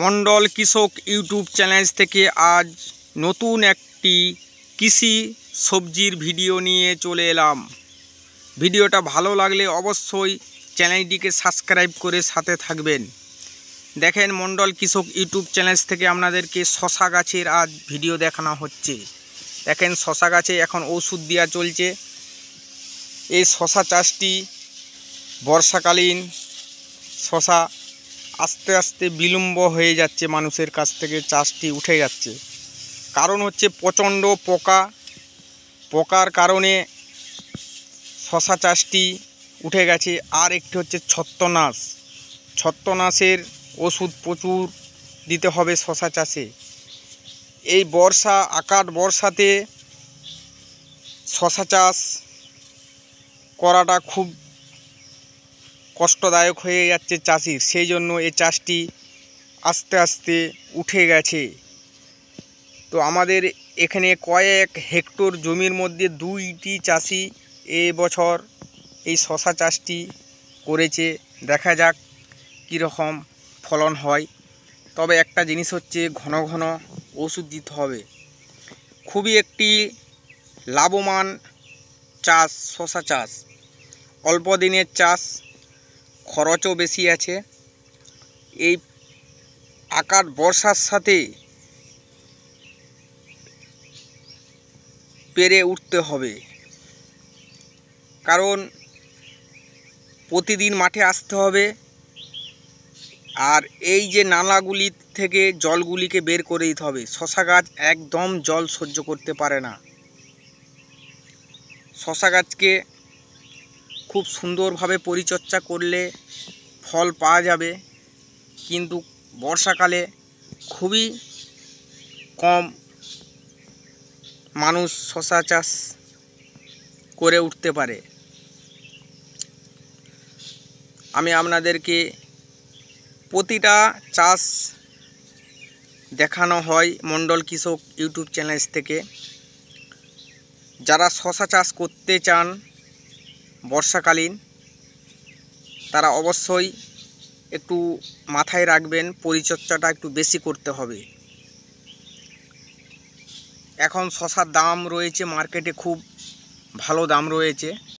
মন্ডল কৃষক YouTube channel থেকে আজ নতুন একটি কৃষি সবজির ভিডিও নিয়ে চলে এলাম। ভিডিওটা ভালো লাগলে অবশ্যই চ্যানেলটিকে সাবস্ক্রাইব করে সাথে থাকবেন। দেখেন, মন্ডল কৃষক ইউটিউব চ্যানেল থেকে আপনাদেরকে শশা গাছের আজ ভিডিও দেখানো হচ্ছে। দেখেন, শশা গাছে এখন ওষুধ দেওয়া চলছে। এই শশা চাষটি বর্ষাকালীন শশা আস্তে আস্তে বিলম্ব হয়ে যাচ্ছে, মানুষের কাছ থেকে চাষটি উঠে যাচ্ছে। কারণ হচ্ছে প্রচণ্ড পোকার কারণে শশা চাষটি উঠে গেছে। আর একটি হচ্ছে ছত্রনাশের ওষুধ প্রচুর দিতে হবে শশা চাষে। এই আকার বর্ষাতে শশা চাষ করাটা খুব কষ্টদায়ক হয়ে যাচ্ছে চাষির, সেই জন্য এই চাষটি আস্তে আস্তে উঠে গেছে। তো আমাদের এখানে কয়েক হেক্টর জমির মধ্যে দুইটি চাষি এবছর এই শশা চাষটি করেছে। দেখা যাক কীরকম ফলন হয়। তবে একটা জিনিস হচ্ছে, ঘন ঘন ওষুধ দিতে হবে। খুবই একটি লাভবান চাষ শশা চাষ, অল্প দিনের চাষ, খরচও বেশি আছে। এই আকার বর্ষার সাথে পেরে উঠতে হবে, কারণ প্রতিদিন মাঠে আসতে হবে। আর এই যে নালাগুলি থেকে জলগুলিকে বের করে দিতে হবে। শশা গাছ একদম জল সহ্য করতে পারে না। শশা গাছকে খুব সুন্দরভাবে পরিচর্যা করলে ফল পাওয়া যাবে, কিন্তু বর্ষাকালে খুবই কম মানুষ শশা চাষ করে উঠতে পারে। আমি আপনাদেরকে প্রতিটা চাষ দেখানো হয় মন্ডল কৃষক ইউটিউব চ্যানেল থেকে। যারা শশা চাষ করতে চান বর্ষাকালীন, তারা অবশ্যই একটু মাথায় রাখবেন, পরিচর্যাটা একটু বেশি করতে হবে। এখন শশার দাম রয়েছে মার্কেটে, খুব ভালো দাম রয়েছে।